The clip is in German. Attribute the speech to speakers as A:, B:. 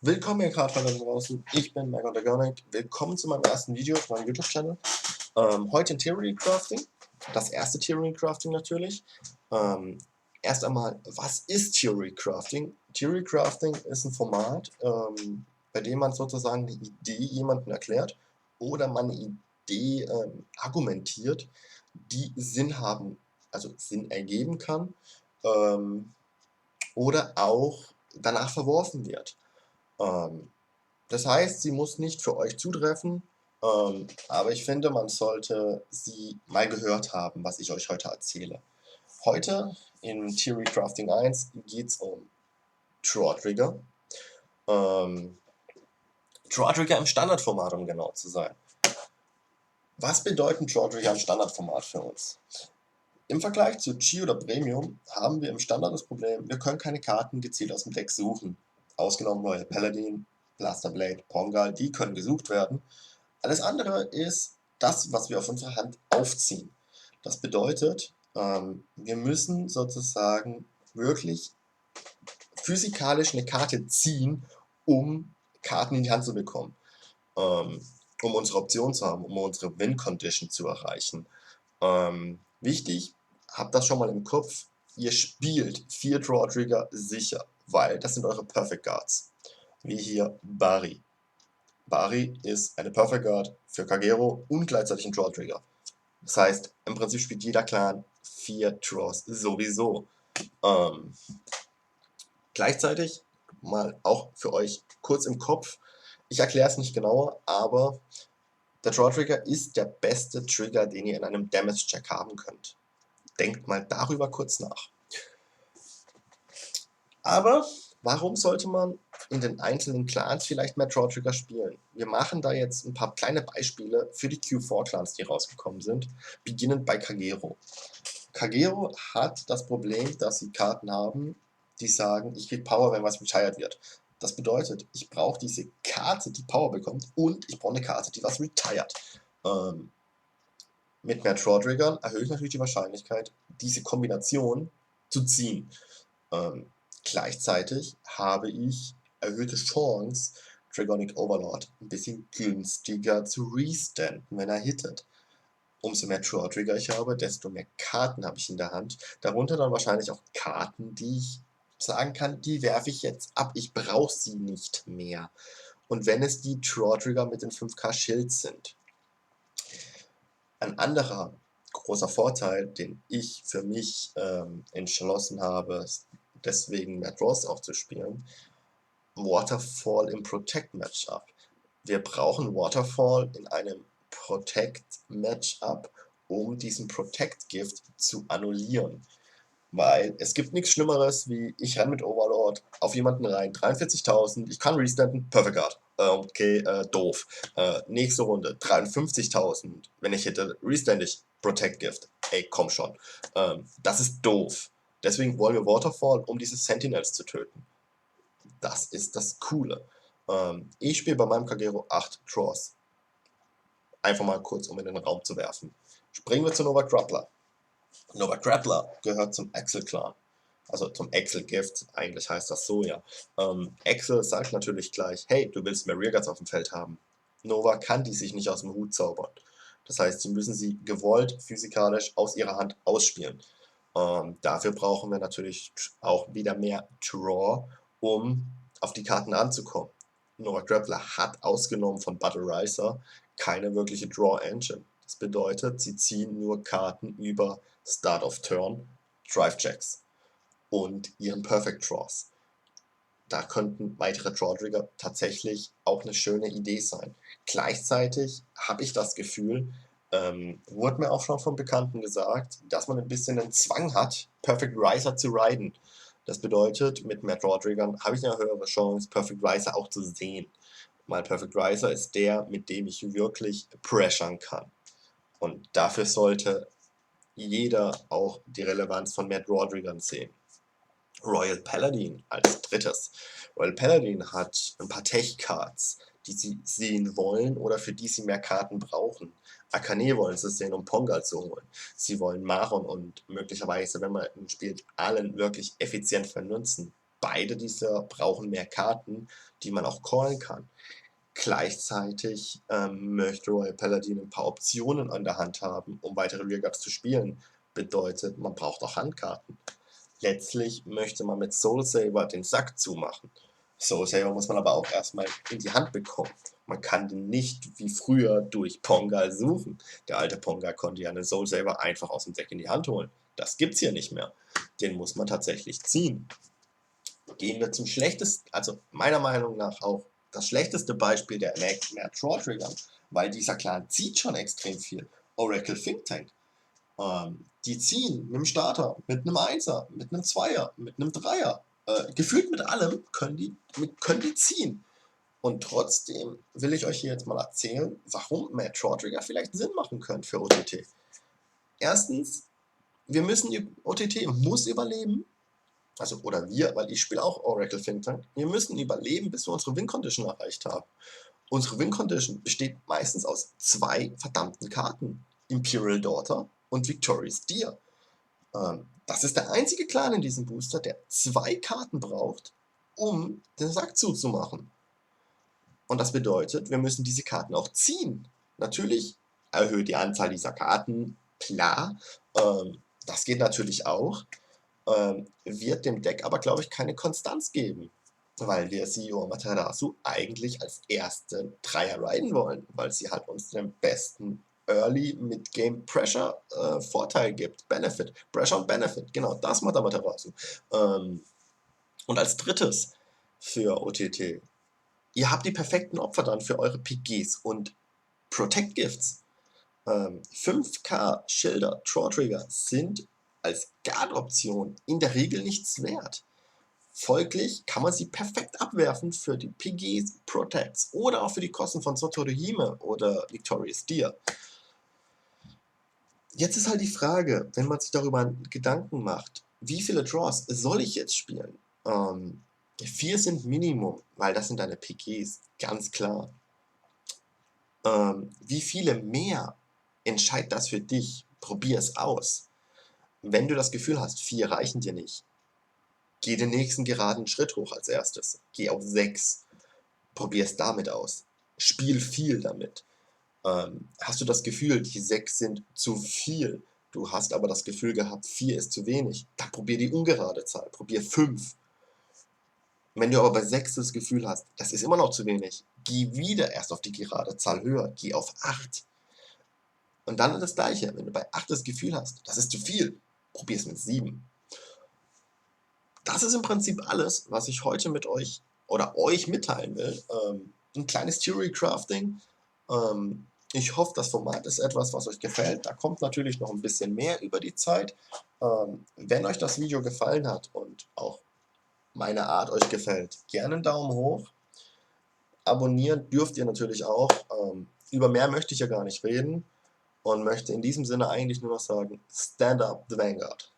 A: Willkommen ihr Kartfahrer da draußen, ich bin Michael Garnick. Willkommen zu meinem ersten Video auf meinem YouTube-Channel. Heute in Theory Crafting, das erste Theory Crafting natürlich. Erst einmal, was ist Theory Crafting? Theory Crafting ist ein Format, bei dem man sozusagen eine Idee jemandem erklärt oder man eine Idee argumentiert, die Sinn haben, also Sinn ergeben kann oder auch danach verworfen wird. Das heißt, sie muss nicht für euch zutreffen, aber ich finde, man sollte sie mal gehört haben, was ich euch heute erzähle. Heute in Theory Crafting 1 geht es um Draw Trigger. Draw Trigger im Standardformat, um genau zu sein. Was bedeuten Draw Trigger im Standardformat für uns? Im Vergleich zu G oder Premium haben wir im Standard das Problem, wir können keine Karten gezielt aus dem Deck suchen. Ausgenommen Royal Paladin, Blaster Blade, Pongal, die können gesucht werden. Alles andere ist das, was wir auf unserer Hand aufziehen. Das bedeutet, wir müssen sozusagen wirklich physikalisch eine Karte ziehen, um Karten in die Hand zu bekommen. Um unsere Option zu haben, um unsere Win-Condition zu erreichen. Wichtig, habt das schon mal im Kopf, ihr spielt 4 Draw-Trigger sicher, weil das sind eure Perfect Guards. Wie hier Bari. Bari ist eine Perfect Guard für Kagero und gleichzeitig ein Draw-Trigger. Das heißt, im Prinzip spielt jeder Clan 4 Draws sowieso. Gleichzeitig, mal auch für euch kurz im Kopf, ich erkläre es nicht genauer, aber der Draw-Trigger ist der beste Trigger, den ihr in einem Damage-Check haben könnt. Denkt mal darüber kurz nach. Aber warum sollte man in den einzelnen Clans vielleicht mehr Draw-Trigger spielen? Wir machen da jetzt ein paar kleine Beispiele für die Q4-Clans, die rausgekommen sind, beginnend bei Kagero. Kagero hat das Problem, dass sie Karten haben, die sagen, ich krieg Power, wenn was retired wird. Das bedeutet, ich brauche diese Karte, die Power bekommt, und ich brauche eine Karte, die was retired. Mit mehr Draw-Triggern erhöhe ich natürlich die Wahrscheinlichkeit, diese Kombination zu ziehen. Gleichzeitig habe ich erhöhte Chance, Dragonic Overlord ein bisschen günstiger zu restanden, wenn er hittet. Umso mehr Draw-Trigger ich habe, desto mehr Karten habe ich in der Hand. Darunter dann wahrscheinlich auch Karten, die ich sagen kann, die werfe ich jetzt ab. Ich brauche sie nicht mehr. Und wenn es die Draw-Trigger mit den 5k Shields sind. Ein anderer großer Vorteil, den ich für mich entschlossen habe, deswegen mehr Draws auch zu spielen, Waterfall im Protect Matchup. Wir brauchen Waterfall in einem Protect Matchup, um diesen Protect Gift zu annullieren. Weil es gibt nichts Schlimmeres, wie ich renne mit Overlord auf jemanden rein, 43.000, ich kann restanden, Perfect Guard. Okay, doof. Nächste Runde, 53.000, wenn ich hätte, restand ich, Protect Gift. Ey, komm schon. Das ist doof. Deswegen wollen wir Waterfall, um diese Sentinels zu töten. Das ist das Coole. Ich spiele bei meinem Kagero 8 Draws. Einfach mal kurz, um in den Raum zu werfen. Springen wir zu Nova Grappler. Nova Grappler gehört zum Axel-Clan. Also zum Axel-Gift, eigentlich heißt das so, ja. Axel sagt natürlich gleich, hey, du willst mehr Rearguards auf dem Feld haben. Nova kann die sich nicht aus dem Hut zaubern. Das heißt, sie müssen sie gewollt physikalisch aus ihrer Hand ausspielen. Dafür brauchen wir natürlich auch wieder mehr Draw, um auf die Karten anzukommen. Nova Grappler hat ausgenommen von Battle Riser keine wirkliche Draw Engine. Das bedeutet, sie ziehen nur Karten über Start of Turn, Drive Checks und ihren Perfect Draws. Da könnten weitere Draw Trigger tatsächlich auch eine schöne Idee sein. Gleichzeitig habe ich das Gefühl, wurde mir auch schon von Bekannten gesagt, dass man ein bisschen einen Zwang hat, Perfect Riser zu riden. Das bedeutet, mit mehr Draw Triggern habe ich eine höhere Chance, Perfect Riser auch zu sehen. Weil Perfect Riser ist der, mit dem ich wirklich pressern kann. Und dafür sollte jeder auch die Relevanz von mehr Draw-Triggern sehen. Royal Paladin als drittes. Royal Paladin hat ein paar Tech-Cards, die sie sehen wollen oder für die sie mehr Karten brauchen. Akane wollen sie sehen, um Pongal zu holen. Sie wollen Maron und möglicherweise, wenn man ihn spielt, allen wirklich effizient vernutzen. beide dieser brauchen mehr Karten, die man auch callen kann. Gleichzeitig möchte Royal Paladin ein paar Optionen an der Hand haben, um weitere Rearguards zu spielen. Bedeutet, man braucht auch Handkarten. Letztlich möchte man mit Soul Saver den Sack zumachen. Soul Saver muss man aber auch erstmal in die Hand bekommen. Man kann den nicht wie früher durch Pongal suchen. Der alte Pongal konnte ja einen Soul Saver einfach aus dem Deck in die Hand holen. Das gibt's hier nicht mehr. Den muss man tatsächlich ziehen. Gehen wir zum schlechtesten, also meiner Meinung nach auch das schlechteste Beispiel der mehr Draw-Triggern, weil dieser Clan zieht schon extrem viel. Oracle Think Tank. Die ziehen mit dem Starter, mit einem Einser, mit einem Zweier, mit einem Dreier. Gefühlt mit allem können die ziehen. Und trotzdem will ich euch hier jetzt mal erzählen, warum mehr Draw-Trigger vielleicht Sinn machen können für OTT. Erstens, OTT muss überleben. Also, oder wir, weil ich spiele auch Oracle Think Tank. Wir müssen überleben, bis wir unsere Win-Condition erreicht haben. Unsere Win-Condition besteht meistens aus 2 verdammten Karten. Imperial Daughter und Victorious Deer. Das ist der einzige Clan in diesem Booster, der 2 Karten braucht, um den Sack zuzumachen. Und das bedeutet, wir müssen diese Karten auch ziehen. Natürlich erhöht die Anzahl dieser Karten, klar. Das geht natürlich auch. Wird dem Deck aber, glaube ich, keine Konstanz geben, weil wir Sio Amaterasu eigentlich als erste Dreier riden wollen, weil sie halt uns den besten Early mit Game Pressure Vorteil gibt. Benefit. Pressure und Benefit. Genau, das macht Amaterasu. Und als drittes für OTT, ihr habt die perfekten Opfer dann für eure PGs und Protect Gifts. 5k Schilder, Draw Trigger sind als Guard-Option in der Regel nichts wert. Folglich kann man sie perfekt abwerfen für die PGs, Protects oder auch für die Kosten von Sotorihime oder Victorious Deer. Jetzt ist halt die Frage, wenn man sich darüber Gedanken macht, wie viele Draws soll ich jetzt spielen? 4 sind Minimum, weil das sind deine PGs, ganz klar. Wie viele mehr entscheidet das für dich? Probier es aus. Wenn du das Gefühl hast, 4 reichen dir nicht, geh den nächsten geraden Schritt hoch als erstes. Geh auf 6. Probier es damit aus. Spiel viel damit. Hast du das Gefühl, die 6 sind zu viel, du hast aber das Gefühl gehabt, 4 ist zu wenig, dann probier die ungerade Zahl. Probier 5. Wenn du aber bei 6 das Gefühl hast, das ist immer noch zu wenig, geh wieder erst auf die gerade Zahl höher. Geh auf 8. Und dann das Gleiche. Wenn du bei 8 das Gefühl hast, das ist zu viel, probier es mit 7. Das ist im Prinzip alles, was ich heute mit euch oder euch mitteilen will. Ein kleines Theory Crafting. Ich hoffe, das Format ist etwas, was euch gefällt. Da kommt natürlich noch ein bisschen mehr über die Zeit. Wenn euch das Video gefallen hat und auch meine Art euch gefällt, gerne einen Daumen hoch. Abonnieren dürft ihr natürlich auch. Über mehr möchte ich ja gar nicht reden und möchte in diesem Sinne eigentlich nur noch sagen, Stand up the Vanguard.